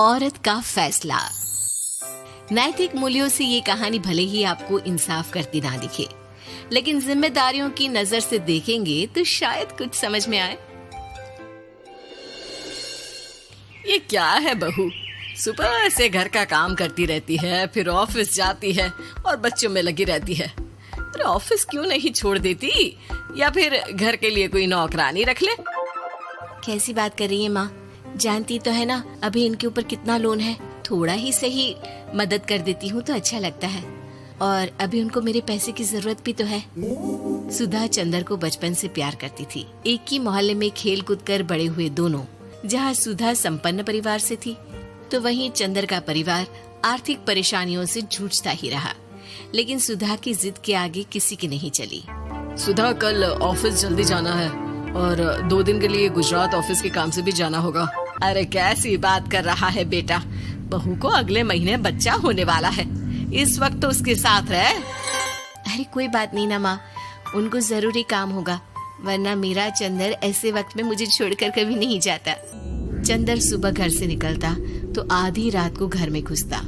औरत का फैसला। नैतिक मूल्यों से ये कहानी भले ही आपको इंसाफ करती ना दिखे, लेकिन जिम्मेदारियों की नजर से देखेंगे तो शायद कुछ समझ में आए। ये क्या है बहू, सुबह से घर का काम करती रहती है, फिर ऑफिस जाती है और बच्चों में लगी रहती है। अरे ऑफिस क्यों नहीं छोड़ देती, या फिर घर के लिए कोई नौकरानी रख ले। कैसी बात कर रही है माँ? जानती तो है ना अभी इनके ऊपर कितना लोन है। थोड़ा ही सही मदद कर देती हूँ तो अच्छा लगता है, और अभी उनको मेरे पैसे की जरूरत भी तो है। सुधा चंदर को बचपन से प्यार करती थी। एक ही मोहल्ले में खेल कूद कर बड़े हुए दोनों। जहाँ सुधा संपन्न परिवार से थी तो वहीं चंदर का परिवार आर्थिक परेशानियों से जूझता ही रहा। लेकिन सुधा की जिद के आगे किसी की नहीं चली। सुधा, कल ऑफिस जल्दी जाना है और 2 दिन के लिए गुजरात ऑफिस के काम से भी जाना होगा। अरे कैसी बात कर रहा है बेटा, बहू को अगले महीने बच्चा होने वाला है, इस वक्त तो उसके साथ रहे। अरे कोई बात नहीं ना माँ, उनको जरूरी काम होगा, वरना मेरा चंदर ऐसे वक्त में मुझे छोड़कर कभी नहीं जाता। चंदर सुबह घर से निकलता तो आधी रात को घर में घुसता,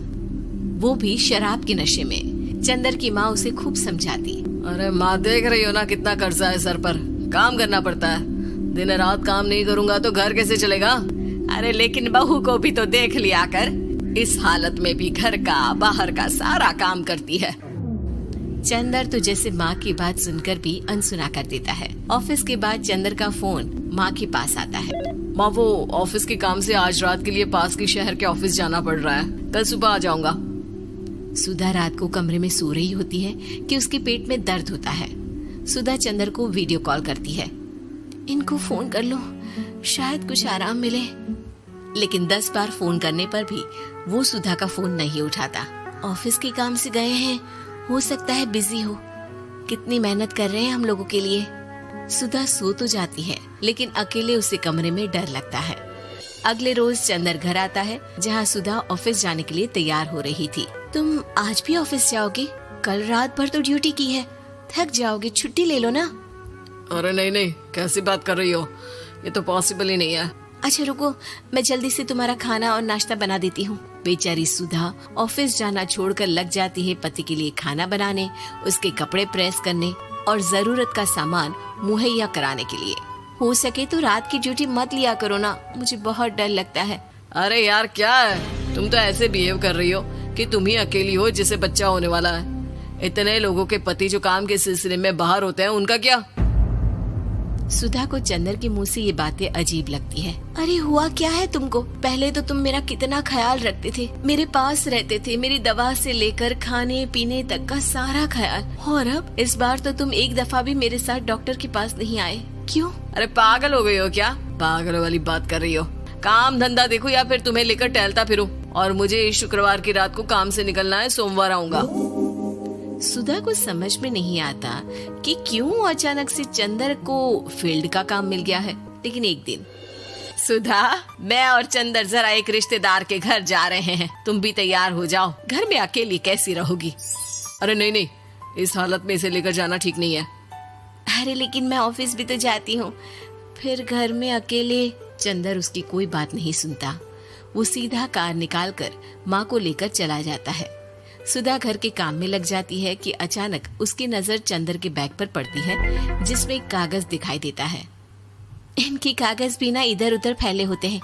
वो भी शराब के नशे में। चंदर की माँ उसे खूब समझाती। अरे माँ, देख रही हो ना कितना कर्जा है सर पर, काम करना पड़ता है। दिन रात काम नहीं करूँगा तो घर कैसे चलेगा। अरे लेकिन बहू को भी तो देख लिया कर, इस हालत में भी घर का बाहर का सारा काम करती है। चंदर तो जैसे माँ की बात सुनकर भी अनसुना कर देता है। ऑफिस के बाद चंदर का फोन माँ के पास आता है। माँ, वो ऑफिस के काम से आज रात के लिए पास के शहर के ऑफिस जाना पड़ रहा है, कल सुबह आ जाऊंगा। सुधा रात को कमरे में सो रही होती है कि उसके पेट में दर्द होता है। सुधा चंदर को वीडियो कॉल करती है। इनको फोन कर लो, शायद कुछ आराम मिले। लेकिन 10 बार फोन करने पर भी वो सुधा का फोन नहीं उठाता। ऑफिस के काम से गए हैं, हो सकता है बिजी हो। कितनी मेहनत कर रहे हैं हम लोगों के लिए। सुधा सो तो जाती है, लेकिन अकेले उसे कमरे में डर लगता है। अगले रोज चंदर घर आता है, जहाँ सुधा ऑफिस जाने के लिए तैयार हो रही थी। तुम आज भी ऑफिस जाओगे? कल रात भर तो ड्यूटी की है, थक जाओगे, छुट्टी ले लो ना। अरे नहीं, कैसी बात कर रही हो, ये तो पॉसिबल ही नहीं है। अच्छा रुको, मैं जल्दी से तुम्हारा खाना और नाश्ता बना देती हूँ। बेचारी सुधा ऑफिस जाना छोड़कर लग जाती है पति के लिए खाना बनाने, उसके कपड़े प्रेस करने और जरूरत का सामान मुहैया कराने के लिए। हो सके तो रात की ड्यूटी मत लिया करो ना, मुझे बहुत डर लगता है। अरे यार क्या है, तुम तो ऐसे बिहेव कर रही हो कि तुम ही अकेली हो जिसे बच्चा होने वाला है। इतने लोगों के पति जो काम के सिलसिले में बाहर होते हैं, उनका क्या? सुधा को चंदर के मुंह से ये बातें अजीब लगती है। अरे हुआ क्या है तुमको? पहले तो तुम मेरा कितना ख्याल रखते थे, मेरे पास रहते थे, मेरी दवा से लेकर खाने पीने तक का सारा ख्याल। और अब इस बार तो तुम एक दफा भी मेरे साथ डॉक्टर के पास नहीं आए, क्यों? अरे पागल हो गई हो क्या? पागल वाली बात कर रही हो। काम धंधा देखो या फिर तुम्हें लेकर टहलता फिरो। और मुझे शुक्रवार की रात को काम से निकलना है, सोमवार आऊंगा। सुधा को समझ में नहीं आता कि क्यों अचानक से चंदर को फील्ड का काम मिल गया है। लेकिन एक दिन, सुधा, मैं और चंदर जरा एक रिश्तेदार के घर जा रहे हैं, तुम भी तैयार हो जाओ, घर में अकेली कैसी रहोगी। अरे नहीं, इस हालत में इसे लेकर जाना ठीक नहीं है। अरे लेकिन मैं ऑफिस भी तो जाती हूँ, फिर घर में अकेले। चंदर उसकी कोई बात नहीं सुनता। वो सीधा कार निकालकर माँ को लेकर चला जाता है। सुधा घर के काम में लग जाती है कि अचानक उसकी नजर चंदर के बैग पर पड़ती है, जिसमें एक कागज दिखाई देता है। इनकी कागज भी ना इधर उधर फैले होते हैं,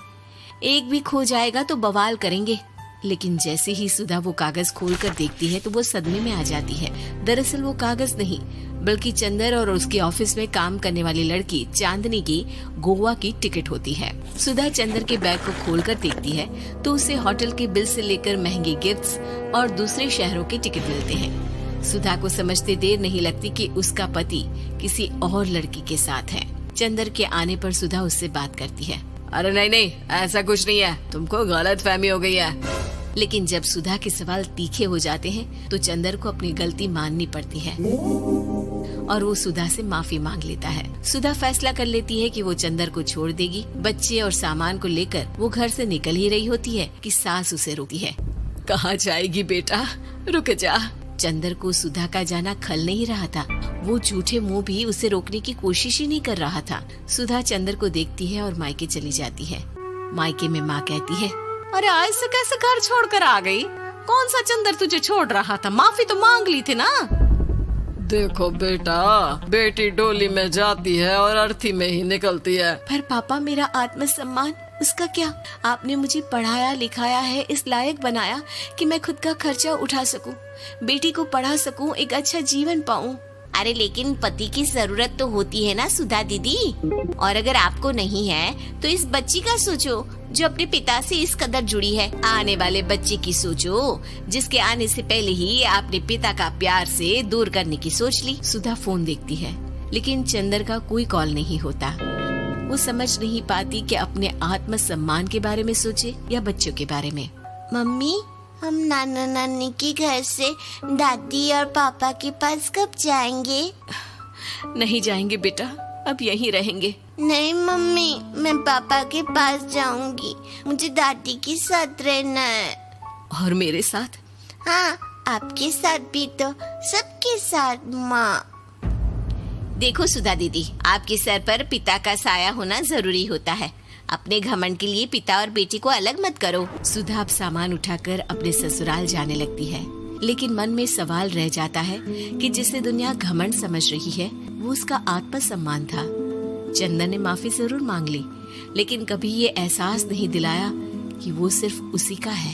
एक भी खो जाएगा तो बवाल करेंगे। लेकिन जैसे ही सुधा वो कागज खोलकर देखती है तो वो सदमे में आ जाती है। दरअसल वो कागज नहीं, बल्कि चंदर और उसके ऑफिस में काम करने वाली लड़की चांदनी की गोवा की टिकट होती है। सुधा चंदर के बैग को खोलकर देखती है तो उसे होटल के बिल से लेकर महंगे गिफ्ट्स और दूसरे शहरों के टिकट मिलते हैं। सुधा को समझते देर नहीं लगती कि उसका पति किसी और लड़की के साथ है। चंदर के आने पर सुधा उससे बात करती है। अरे नहीं, ऐसा कुछ नहीं है, तुमको गलतफहमी हो गई है। लेकिन जब सुधा के सवाल तीखे हो जाते हैं तो चंदर को अपनी गलती माननी पड़ती है और वो सुधा से माफी मांग लेता है। सुधा फैसला कर लेती है कि वो चंदर को छोड़ देगी। बच्चे और सामान को लेकर वो घर से निकल ही रही होती है कि सास उसे रोकती है। कहाँ जाएगी बेटा, रुक जा। चंदर को सुधा का जाना खल नहीं रहा था। वो झूठे मुंह भी उसे रोकने की कोशिश ही नहीं कर रहा था। सुधा चंदर को देखती है और मायके चली जाती है। मायके में माँ कहती है, अरे ऐसे कैसे घर छोड़कर आ गई? कौन सा चंदर तुझे छोड़ रहा था? माफी तो मांग ली थी ना। देखो बेटा, बेटी डोली में जाती है और अर्थी में ही निकलती है। पर पापा, मेरा आत्मसम्मान उसका क्या? आपने मुझे पढ़ाया लिखाया है, इस लायक बनाया कि मैं खुद का खर्चा उठा सकूं, बेटी को पढ़ा सकूं, एक अच्छा जीवन पाऊं। अरे लेकिन पति की जरूरत तो होती है ना सुधा दीदी, और अगर आपको नहीं है तो इस बच्ची का सोचो जो अपने पिता से इस कदर जुड़ी है। आने वाले बच्चे की सोचो जिसके आने से पहले ही आपने पिता का प्यार से दूर करने की सोच ली। सुधा फोन देखती है लेकिन चंदर का कोई कॉल नहीं होता। वो समझ नहीं पाती कि अपने आत्मसम्मान के बारे में सोचे या बच्चों के बारे में। मम्मी, हम नाना नानी के घर से दादी और पापा के पास कब जाएंगे? नहीं जाएंगे बेटा, अब यहीं रहेंगे। नहीं मम्मी, मैं पापा के पास जाऊंगी, मुझे दादी के साथ रहना है। और मेरे साथ? हाँ, आपके साथ भी तो, सबके साथ माँ। देखो सुधा दीदी, आपके सर पर पिता का साया होना जरूरी होता है। अपने घमंड के लिए पिता और बेटी को अलग मत करो। सुधा अब सामान उठाकर अपने ससुराल जाने लगती है, लेकिन मन में सवाल रह जाता है कि जिसे दुनिया घमंड समझ रही है वो उसका आत्मसम्मान था। चंदन ने माफी जरूर मांग ली, लेकिन कभी ये एहसास नहीं दिलाया कि वो सिर्फ उसी का है।